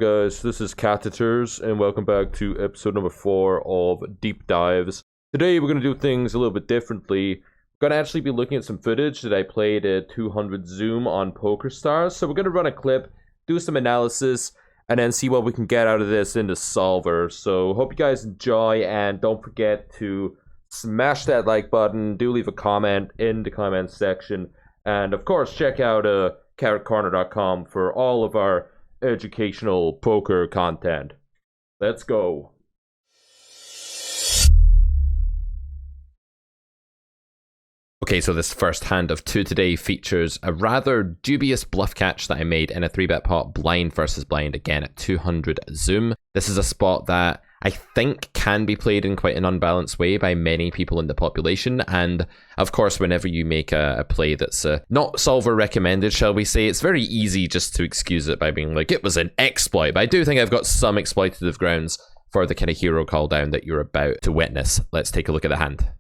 Guys, this is Catheters, and welcome back to episode number 4 of Deep Dives. Today we're going to do things a little bit differently. We're going to actually be looking at some footage that I played at 200 zoom on PokerStars. So we're going to run a clip, do some analysis, and then see what we can get out of this in the solver. So hope you guys enjoy, and don't forget to smash that like button. Do leave a comment in the comment section, and of course check out carrotcorner.com for all of our educational poker content. Let's go. Okay, so this first hand of 2 today features a rather dubious bluff catch that I made in a 3-bet pot, blind versus blind, again at 200 zoom. This is a spot that I think can be played in quite an unbalanced way by many people in the population, and of course whenever you make a play that's not solver recommended, shall we say, it's very easy just to excuse it by being like, it was an exploit. But I do think I've got some exploitative grounds for the kind of hero call down that you're about to witness. Let's take a look at the hand.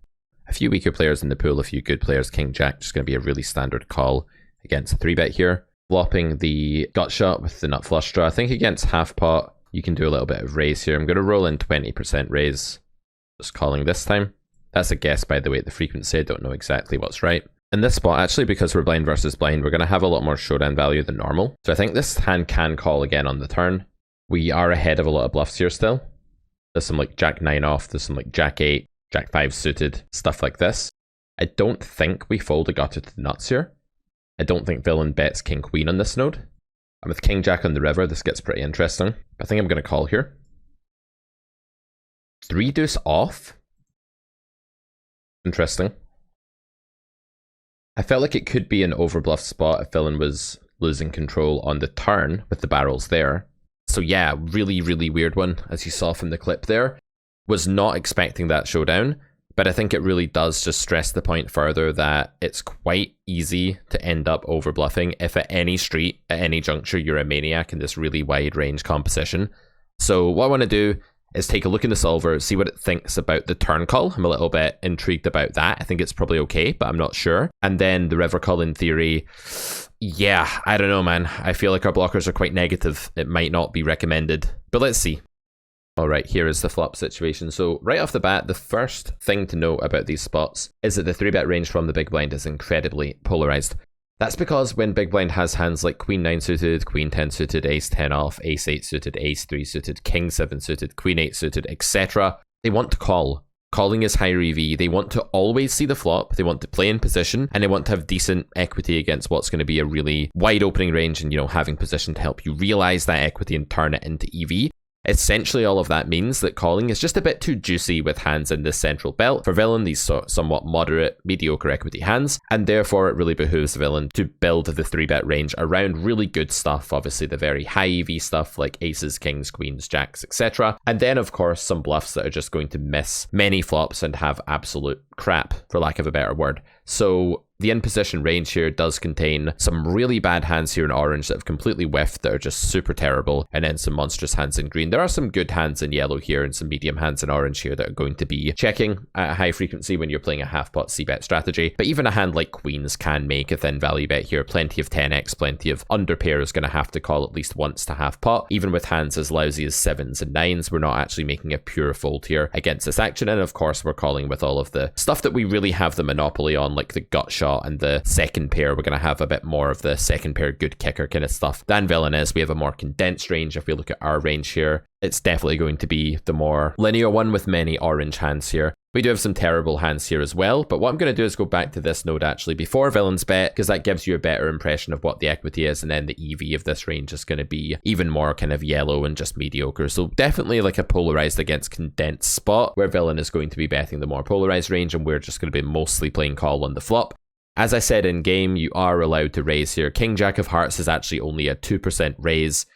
A few weaker players in the pool, a few good players. King Jack just going to be a really standard call against a 3-bet here. Flopping the gut shot with the nut flush draw. I think against half pot you can do a little bit of raise here. I'm going to roll in 20% raise. Just calling this time. That's a guess, by the way, at the frequency. I don't know exactly what's right. In this spot, actually, because we're blind versus blind, we're going to have a lot more showdown value than normal. So I think this hand can call again on the turn. We are ahead of a lot of bluffs here still. There's some like Jack 9 off. There's some like Jack 8, Jack 5 suited, stuff like this. I don't think we fold a gutter to the nuts here. I don't think villain bets King Queen on this node. And with King Jack on the river, this gets pretty interesting. I think I'm going to call here. 3 deuce off. Interesting. I felt like it could be an overbluff spot if villain was losing control on the turn with the barrels there. So yeah, really, really weird one, as you saw from the clip there. Was not expecting that showdown, but I think it really does just stress the point further that it's quite easy to end up overbluffing if at any street, at any juncture, you're a maniac in this really wide range composition. So what I want to do is take a look in the solver, see what it thinks about the turn call. I'm a little bit intrigued about that. I think it's probably okay, but I'm not sure. And then the river call, in theory, yeah, I don't know, man. I feel like our blockers are quite negative. It might not be recommended, but let's see. Alright, here is the flop situation. So right off the bat, the first thing to note about these spots is that the 3-bet range from the big blind is incredibly polarized. That's because when big blind has hands like Queen 9 suited, Queen 10 suited, Ace 10 off, Ace 8 suited, Ace 3 suited, King 7 suited, Queen 8 suited, etc., they want to call. Calling is higher EV. They want to always see the flop, they want to play in position, and they want to have decent equity against what's going to be a really wide opening range, and having position to help you realize that equity and turn it into EV. Essentially, all of that means that calling is just a bit too juicy with hands in this central belt for villain, these somewhat moderate, mediocre equity hands, and therefore it really behooves villain to build the 3-bet range around really good stuff, obviously the very high EV stuff like aces, kings, queens, jacks, etc. And then, of course, some bluffs that are just going to miss many flops and have absolute crap, for lack of a better word. So the in-position range here does contain some really bad hands here in orange that have completely whiffed, that are just super terrible, and then some monstrous hands in green. There are some good hands in yellow here and some medium hands in orange here that are going to be checking at a high frequency when you're playing a half-pot c-bet strategy. But even a hand like queens can make a thin value bet here. Plenty of 10x, plenty of underpair is going to have to call at least once to half-pot. Even with hands as lousy as 7s and 9s, we're not actually making a pure fold here against this action. And of course, we're calling with all of the stuff that we really have the monopoly on, like the gut shot and the second pair. We're going to have a bit more of the second pair good kicker kind of stuff than villain is. We have a more condensed range. If we look at our range here, it's definitely going to be the more linear one with many orange hands here. We do have some terrible hands here as well, but what I'm going to do is go back to this node actually before villain's bet, because that gives you a better impression of what the equity is, and then the EV of this range is going to be even more kind of yellow and just mediocre. So definitely like a polarized against condensed spot where villain is going to be betting the more polarized range, and we're just going to be mostly playing call on the flop. As I said in game, you are allowed to raise here. King Jack of Hearts is actually only a 2% raise.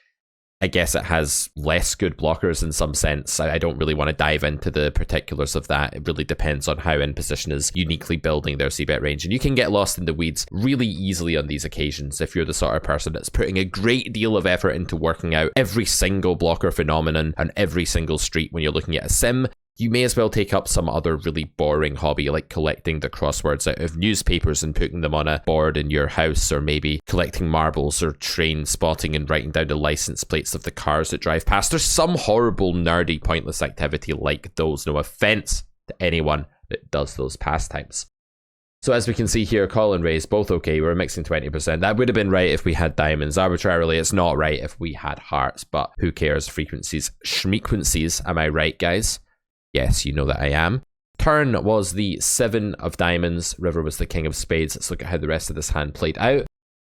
I guess it has less good blockers in some sense. I don't really want to dive into the particulars of that. It really depends on how in position is uniquely building their c-bet range. And you can get lost in the weeds really easily on these occasions if you're the sort of person that's putting a great deal of effort into working out every single blocker phenomenon and every single street when you're looking at a sim. you may as well take up some other really boring hobby like collecting the crosswords out of newspapers and putting them on a board in your house, or maybe collecting marbles or train spotting and writing down the license plates of the cars that drive past. There's some horrible, nerdy, pointless activity like those. No offense to anyone that does those pastimes. So as we can see here, call and raise, both okay. We're mixing 20%. That would have been right if we had diamonds. Arbitrarily, it's not right if we had hearts, but who cares? Frequencies, schmequencies, am I right, guys? Yes, you know that I am. Turn was the 7 of diamonds. River was the king of spades. Let's look at how the rest of this hand played out.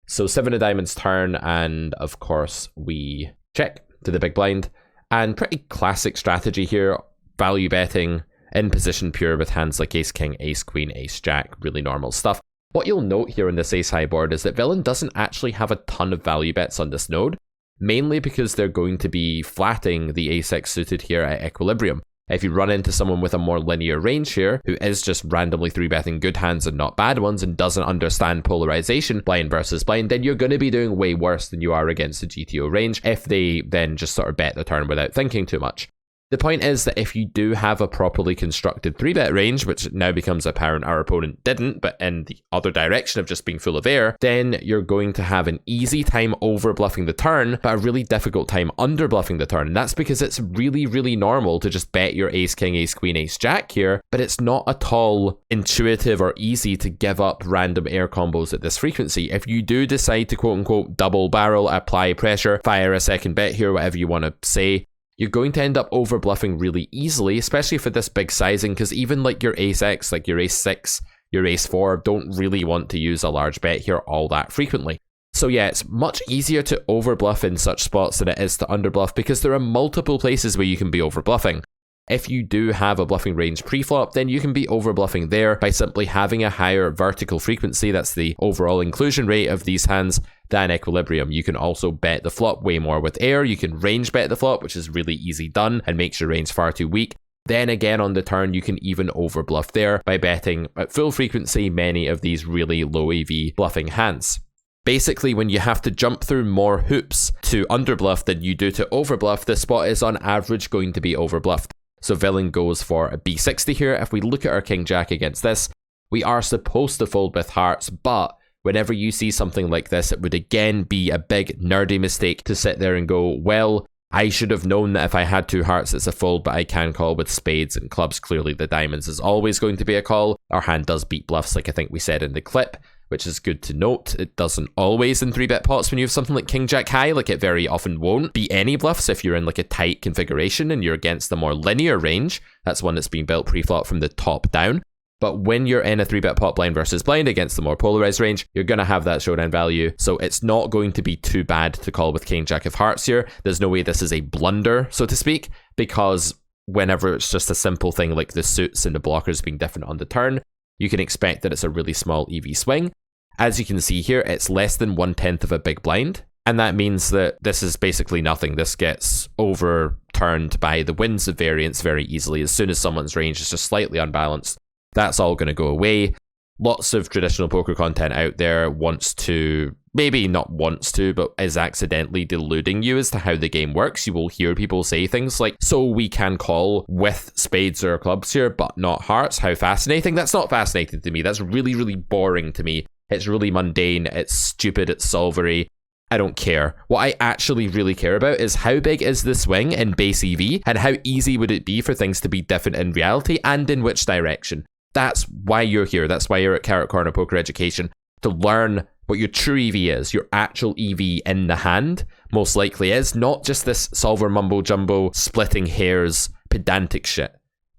So 7 of diamonds turn, and of course we check to the big blind. And pretty classic strategy here, value betting, in position pure with hands like ace king, ace queen, ace jack, really normal stuff. What you'll note here on this ace high board is that villain doesn't actually have a ton of value bets on this node, mainly because they're going to be flatting the ace x suited here at equilibrium. If you run into someone with a more linear range here, who is just randomly 3-betting good hands and not bad ones and doesn't understand polarization, blind versus blind, then you're going to be doing way worse than you are against the GTO range if they then just sort of bet the turn without thinking too much. The point is that if you do have a properly constructed 3-bet range, which now becomes apparent our opponent didn't, but in the other direction of just being full of air, then you're going to have an easy time over bluffing the turn, but a really difficult time under bluffing the turn. And that's because it's really, really normal to just bet your ace king, ace queen, ace jack here, but it's not at all intuitive or easy to give up random air combos at this frequency. If you do decide to quote unquote double barrel, apply pressure, fire a second bet here, whatever you want to say, you're going to end up over bluffing really easily, especially for this big sizing, because even like your ace x, like your ace 6, your ace 4, don't really want to use a large bet here all that frequently. So yeah, it's much easier to over bluff in such spots than it is to under bluff, because there are multiple places where you can be over bluffing. If you do have a bluffing range pre-flop, then you can be over bluffing there by simply having a higher vertical frequency, that's the overall inclusion rate of these hands, than equilibrium. You can also bet the flop way more with air. You can range bet the flop, which is really easy done and makes your range far too weak. Then again on the turn, you can even over bluff there by betting at full frequency many of these really low EV bluffing hands. Basically, when you have to jump through more hoops to underbluff than you do to overbluff, the spot is on average going to be overbluffed. So villain goes for a B60 here. If we look at our king jack against this, we are supposed to fold with hearts, but whenever you see something like this, it would again be a big nerdy mistake to sit there and go, well, I should have known that if I had 2 hearts it's a fold, but I can call with spades and clubs. Clearly the diamonds is always going to be a call. Our hand does beat bluffs, like I think we said in the clip, which is good to note. It doesn't always in 3-bet pots when you have something like king jack high, like it very often won't beat any bluffs if you're in like a tight configuration and you're against the more linear range. That's one that's being built pre-flop from the top down. But when you're in a 3-bet pot blind versus blind against the more polarized range, you're going to have that showdown value. So it's not going to be too bad to call with king jack of hearts here. There's no way this is a blunder, so to speak, because whenever it's just a simple thing like the suits and the blockers being different on the turn, you can expect that it's a really small EV swing. As you can see here, it's less than 1/10 of a big blind. And that means that this is basically nothing. This gets overturned by the winds of variance very easily. As soon as someone's range is just slightly unbalanced, that's all going to go away. Lots of traditional poker content out there wants to, maybe not wants to, but is accidentally deluding you as to how the game works. You will hear people say things like, so we can call with spades or clubs here, but not hearts. How fascinating. That's not fascinating to me. That's really, really boring to me. It's really mundane. It's stupid. It's solvery. I don't care. What I actually really care about is how big is the swing in base EV and how easy would it be for things to be different in reality and in which direction. That's why you're here. That's why you're at Carrot Corner Poker Education, to learn what your true EV is, your actual EV in the hand, most likely is, not just this solver mumbo jumbo, splitting hairs, pedantic shit.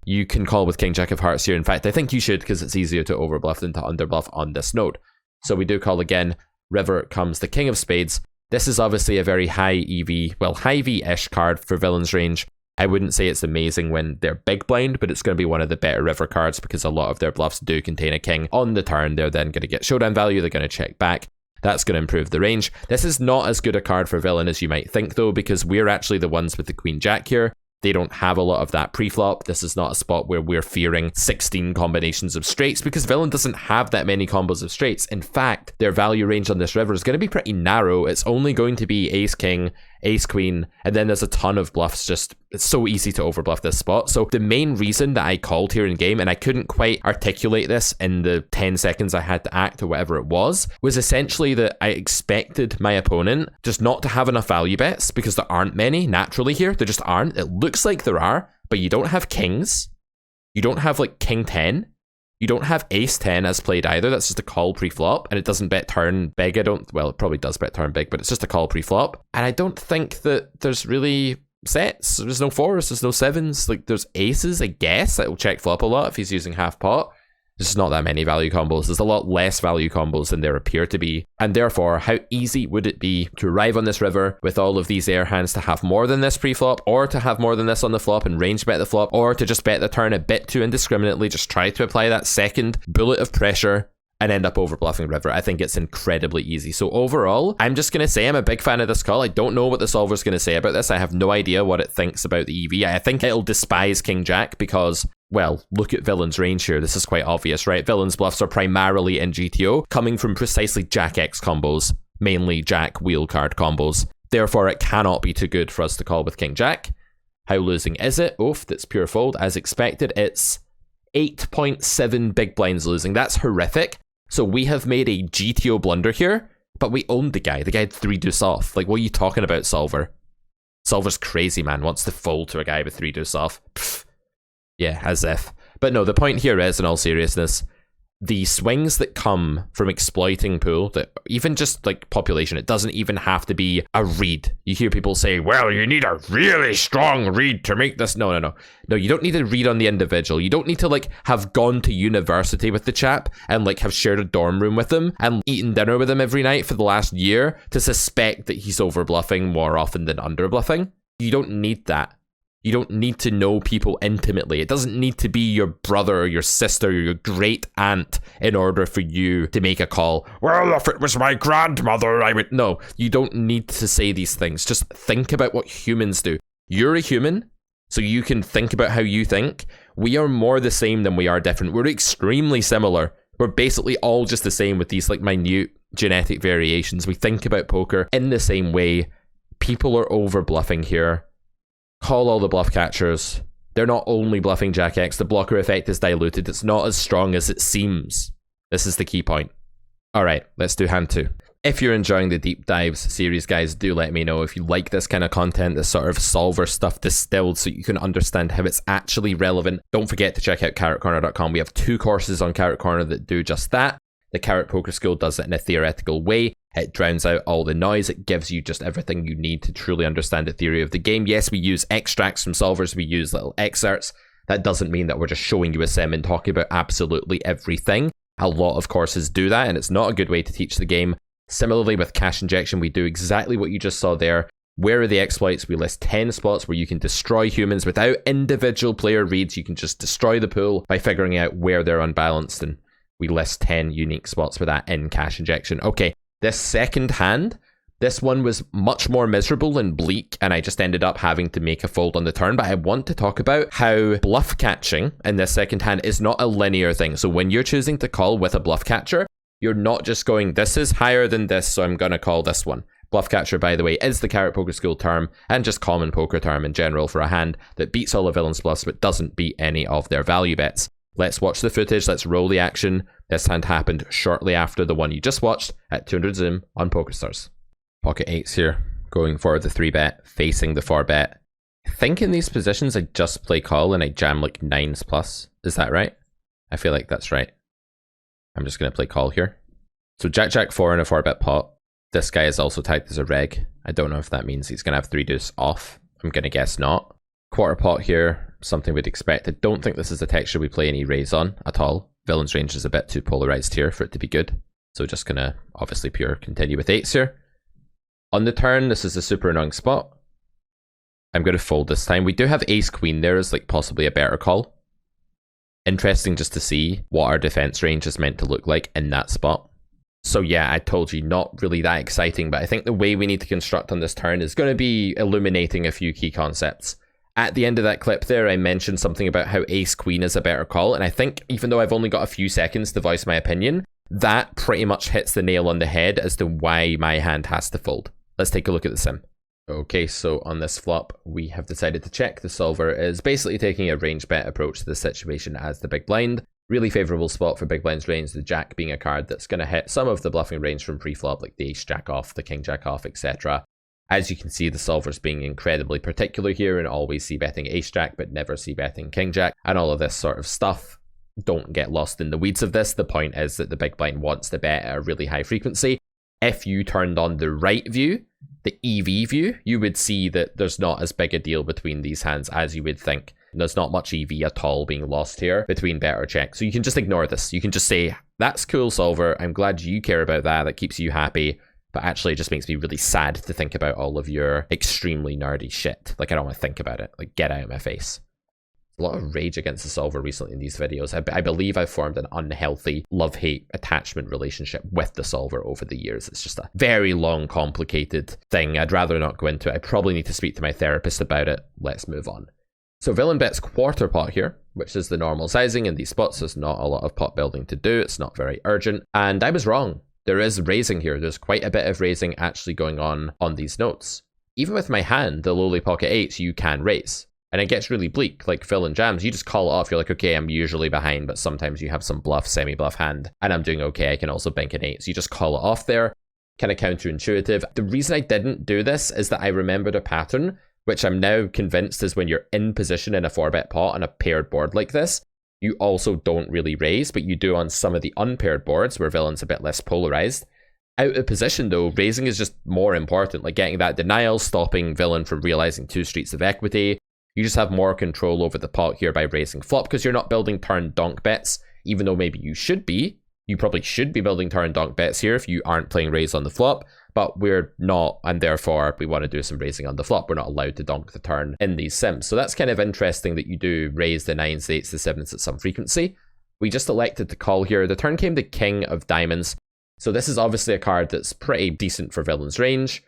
You can call with king jack of hearts here. In fact, I think you should, because it's easier to overbluff than to underbluff on this node. So we do call again. River comes the king of spades. This is obviously a very high EV, well, high V-ish card for villain's range. I wouldn't say it's amazing when they're big blind, but it's going to be one of the better river cards because a lot of their bluffs do contain a king. On the turn, they're then going to get showdown value. They're going to check back. That's going to improve the range. This is not as good a card for villain as you might think, though, because we're actually the ones with the queen jack here. They don't have a lot of that pre-flop. This is not a spot where we're fearing 16 combinations of straights because villain doesn't have that many combos of straights. In fact, their value range on this river is going to be pretty narrow. It's only going to be ace king, ace queen, and then there's a ton of bluffs. Just, it's so easy to overbluff this spot. So the main reason that I called here in game, and I couldn't quite articulate this in the 10 seconds I had to act or whatever it was essentially that I expected my opponent just not to have enough value bets, because there aren't many naturally here. There just aren't. It looks like there are, but you don't have kings. You don't have like king 10. You don't have ace 10 as played either. That's just a call pre-flop, and it doesn't bet turn big. Well, it probably does bet turn big, but it's just a call pre-flop. And I don't think that there's really sets. There's no fours, there's no sevens. Like, there's aces, I guess, that will check flop a lot if he's using half pot. There's just not that many value combos. There's a lot less value combos than there appear to be. And therefore, how easy would it be to arrive on this river with all of these air hands to have more than this pre-flop, or to have more than this on the flop and range bet the flop, or to just bet the turn a bit too indiscriminately, just try to apply that second bullet of pressure and end up overbluffing river. I think it's incredibly easy. So overall, I'm just going to say I'm a big fan of this call. I don't know what the solver's going to say about this. I have no idea what it thinks about the EV. I think it'll despise King Jack because, well, look at Villain's range here. This is quite obvious, right? Villain's bluffs are primarily in GTO, coming from precisely Jack X combos, mainly Jack wheel card combos. Therefore, it cannot be too good for us to call with King Jack. How losing is it? Oof, that's pure fold. As expected, it's 8.7 big blinds losing. That's horrific. So we have made a GTO blunder here, but we owned the guy. The guy had 3 deuce off. Like, what are you talking about, Solver? Solver's crazy, man. Wants to fold to a guy with 3 deuce off. Pfft. Yeah, as if. But no, the point here is, in all seriousness, the swings that come from exploiting pool, that even just like population, it doesn't even have to be a read. You hear people say, well, you need a really strong read to make this. No, you don't need a read on the individual. You don't need to like have gone to university with the chap and like have shared a dorm room with him and eaten dinner with him every night for the last year to suspect that he's overbluffing more often than underbluffing. You don't need that. You don't need to know people intimately. It doesn't need to be your brother or your sister or your great aunt in order for you to make a call. Well, if it was my grandmother, I would... No, you don't need to say these things. Just think about what humans do. You're a human, so you can think about how you think. We are more the same than we are different. We're extremely similar. We're basically all just the same with these like minute genetic variations. We think about poker in the same way. People are overbluffing here. Call all the bluff catchers. They're not only bluffing Jack X, the blocker effect is diluted. It's not as strong as it seems. This is the key point. All right, let's do hand 2. If you're enjoying the deep dives series, guys, do let me know if you like this kind of content, this sort of solver stuff distilled so you can understand how it's actually relevant. Don't forget to check out carrotcorner.com. We have 2 courses on Carrot Corner that do just that. The Carrot Poker School does it in a theoretical way. It drowns out all the noise. It gives you just everything you need to truly understand the theory of the game. Yes, we use extracts from solvers. We use little excerpts. That doesn't mean that we're just showing you a sim and talking about absolutely everything. A lot of courses do that, and it's not a good way to teach the game. Similarly, with Cash Injection, we do exactly what you just saw there. Where are the exploits? We list 10 spots where you can destroy humans without individual player reads. You can just destroy the pool by figuring out where they're unbalanced, and we list 10 unique spots for that in Cash Injection. Okay. This second hand, this one was much more miserable and bleak, and I just ended up having to make a fold on the turn. But I want to talk about how bluff catching in this second hand is not a linear thing. So when you're choosing to call with a bluff catcher, you're not just going, this is higher than this, so I'm going to call this one. Bluff catcher, by the way, is the Carrot Poker School term and just common poker term in general for a hand that beats all the villains' bluffs but doesn't beat any of their value bets. Let's watch the footage. Let's roll the action. This hand happened shortly after the one you just watched at 200 Zoom on PokerStars. Pocket 8s here, going for the 3-bet, facing the 4-bet. I think in these positions I just play call and I jam like 9s plus. Is that right? I feel like that's right. I'm just going to play call here. So Jack 4 in a 4-bet pot. This guy is also tagged as a reg. I don't know if that means he's going to have 3 deuce off. I'm going to guess not. Quarter pot here, something we'd expect. I don't think this is the texture we play any raise on at all. Villain's range is a bit too polarized here for it to be good. So just going to obviously pure continue with 8s here. On the turn, this is a super annoying spot. I'm going to fold this time. We do have ace queen there as like possibly a better call. Interesting just to see what our defense range is meant to look like in that spot. So yeah, I told you, not really that exciting, but I think the way we need to construct on this turn is going to be illuminating a few key concepts. At the end of that clip there, I mentioned something about how ace queen is a better call, and I think even though I've only got a few seconds to voice my opinion, that pretty much hits the nail on the head as to why my hand has to fold. Let's take a look at the sim. Okay, so on this flop, we have decided to check. The solver is basically taking a range bet approach to the situation as the big blind. Really favourable spot for big blind's range, the jack being a card that's going to hit some of the bluffing range from pre-flop, like the ace jack off, the king jack off, etc. As you can see, the solver's being incredibly particular here and always c-betting ace jack, but never c-betting king jack, and all of this sort of stuff. Don't get lost in the weeds of this. The point is that the big blind wants to bet at a really high frequency. If you turned on the right view, the EV view, you would see that there's not as big a deal between these hands as you would think. There's not much EV at all being lost here between bet or check. So you can just ignore this. You can just say, that's cool, solver. I'm glad you care about that. That keeps you happy. But actually, it just makes me really sad to think about all of your extremely nerdy shit. Like, I don't want to think about it. Like, get out of my face. A lot of rage against the solver recently in these videos. I believe I've formed an unhealthy love-hate attachment relationship with the solver over the years. It's just a very long, complicated thing. I'd rather not go into it. I probably need to speak to my therapist about it. Let's move on. So villain bets quarter pot here, which is the normal sizing in these spots. There's not a lot of pot building to do. It's not very urgent. And I was wrong. There is raising here. There's quite a bit of raising actually going on these notes. Even with my hand, the lowly pocket eights, you can raise. And it gets really bleak, like villain jams. You just call it off. You're like, okay, I'm usually behind, but sometimes you have some bluff, semi-bluff hand, and I'm doing okay. I can also bank an 8. So you just call it off there. Kind of counterintuitive. The reason I didn't do this is that I remembered a pattern, which I'm now convinced is when you're in position in a 4-bet pot on a paired board like this, you also don't really raise, but you do on some of the unpaired boards where villain's a bit less polarized. Out of position though, raising is just more important, like getting that denial, stopping villain from realizing 2 streets of equity. You just have more control over the pot here by raising flop because you're not building turn donk bets, even though maybe you should be. You probably should be building turn donk bets here if you aren't playing raise on the flop, but we're not, and therefore we want to do some raising on the flop. We're not allowed to donk the turn in these sims. So that's kind of interesting that you do raise the 9s, the 8s, the 7s at some frequency. We just elected to call here. The turn came the king of diamonds. So this is obviously a card that's pretty decent for villain's range.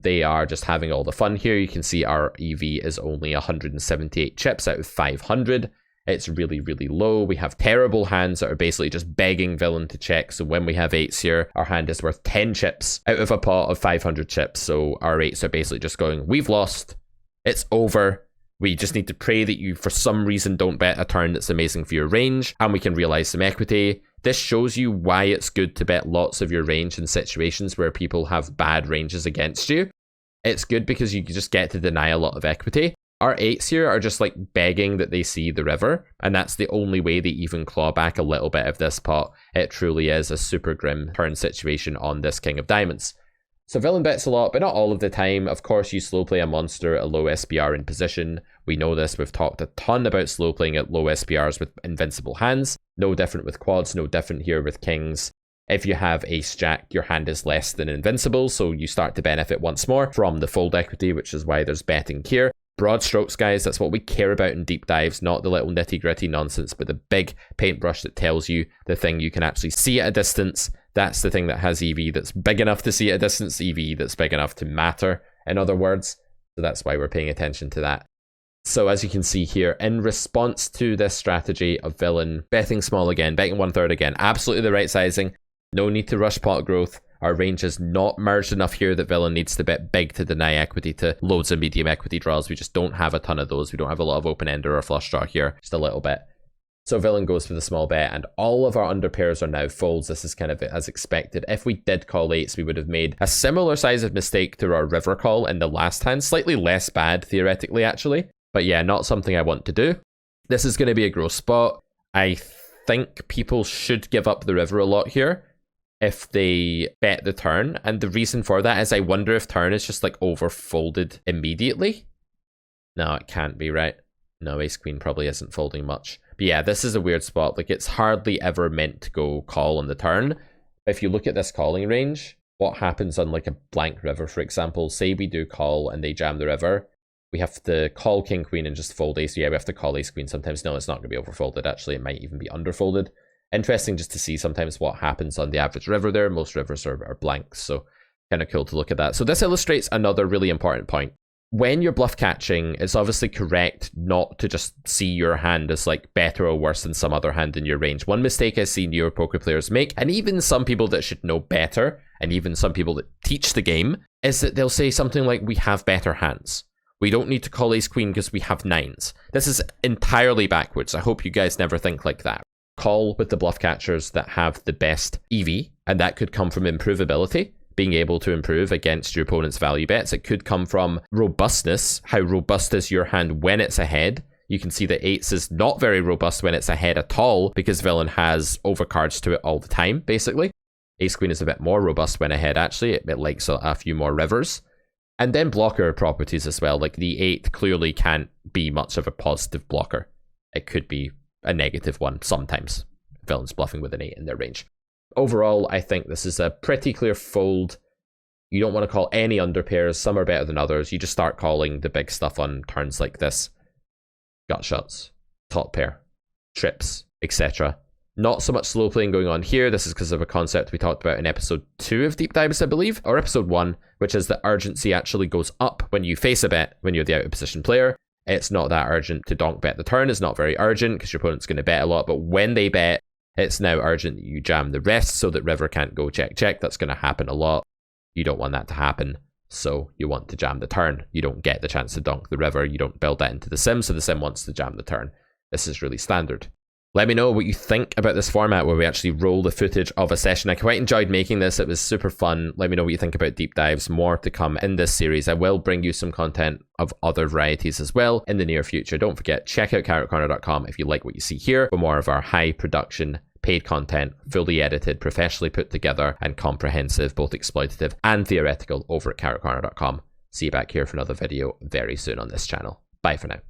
They are just having all the fun here. You can see our EV is only 178 chips out of 500. It's really, really low. We have terrible hands that are basically just begging villain to check. So when we have 8s here, our hand is worth 10 chips out of a pot of 500 chips. So our 8s are basically just going, we've lost. It's over. We just need to pray that you, for some reason, don't bet a turn that's amazing for your range, and we can realize some equity. This shows you why it's good to bet lots of your range in situations where people have bad ranges against you. It's good because you just get to deny a lot of equity. Our 8s here are just like begging that they see the river, and that's the only way they even claw back a little bit of this pot. It truly is a super grim turn situation on this king of diamonds. So villain bets a lot, but not all of the time. Of course, you slow play a monster at low SPR in position. We know this. We've talked a ton about slow playing at low SPRs with invincible hands. No different with quads, no different here with kings. If you have ace jack, your hand is less than invincible, so you start to benefit once more from the fold equity, which is why there's betting here. Broad strokes, guys, that's what we care about in deep dives, not the little nitty-gritty nonsense, but the big paintbrush that tells you the thing you can actually see at a distance. That's the thing that has EV that's big enough to see at a distance, EV that's big enough to matter, in other words. So that's why we're paying attention to that. So as you can see here, in response to this strategy of villain betting small again, betting 1/3 again, absolutely the right sizing. No need to rush pot growth. Our range is not merged enough here that villain needs to bet big to deny equity to loads of medium equity draws. We just don't have a ton of those. We don't have a lot of open ender or flush draw here, just a little bit. So villain goes for the small bet, and all of our under pairs are now folds. This is kind of as expected. If we did call 8s, we would have made a similar size of mistake to our river call in the last hand. Slightly less bad, theoretically, actually. But yeah, not something I want to do. This is going to be a gross spot. I think people should give up the river a lot here if they bet the turn, and the reason for that is I wonder if turn is just like overfolded immediately. No, it can't be, right? No, ace queen probably isn't folding much. But yeah, this is a weird spot. Like, it's hardly ever meant to go call on the turn. If you look at this calling range, what happens on like a blank river, for example, say we do call and they jam the river, we have to call king queen and just fold ace. Yeah, we have to call ace queen sometimes. No, it's not going to be overfolded. Actually, it might even be underfolded. Interesting just to see sometimes what happens on the average river there. Most rivers are blanks, so kind of cool to look at that. So this illustrates another really important point. When you're bluff catching, it's obviously correct not to just see your hand as like better or worse than some other hand in your range. One mistake I've seen newer poker players make, and even some people that should know better, and even some people that teach the game, is that they'll say something like, we have better hands. We don't need to call ace queen because we have nines. This is entirely backwards. I hope you guys never think like that. Call with the bluff catchers that have the best EV, and that could come from improvability, being able to improve against your opponent's value bets. It could come from robustness. How robust is your hand when it's ahead? You can see that eights is not very robust when it's ahead at all because villain has overcards to it all the time, basically. Ace queen is a bit more robust when ahead, actually. It likes a few more rivers. And then blocker properties as well. Like the 8 clearly can't be much of a positive blocker. It could be a negative one sometimes. Villain's bluffing with an 8 in their range. Overall, I think this is a pretty clear fold. You don't want to call any underpairs. Some are better than others. You just start calling the big stuff on turns like this. Gut shots, top pair, trips, etc. Not so much slow playing going on here. This is because of a concept we talked about in episode 2 of Deep Dives, I believe, or episode 1, which is that urgency actually goes up when you face a bet when you're the out of position player. It's not that urgent to donk bet the turn. It's not very urgent because your opponent's going to bet a lot, but when they bet, it's now urgent that you jam the rest so that river can't go check check. That's going to happen a lot. You don't want that to happen, so you want to jam the turn. You don't get the chance to donk the river. You don't build that into the sim, so the sim wants to jam the turn. This is really standard. Let me know what you think about this format where we actually roll the footage of a session. I quite enjoyed making this. It was super fun. Let me know what you think about deep dives. More to come in this series. I will bring you some content of other varieties as well in the near future. Don't forget, check out carrotcorner.com if you like what you see here for more of our high production paid content, fully edited, professionally put together, and comprehensive, both exploitative and theoretical over at carrotcorner.com. See you back here for another video very soon on this channel. Bye for now.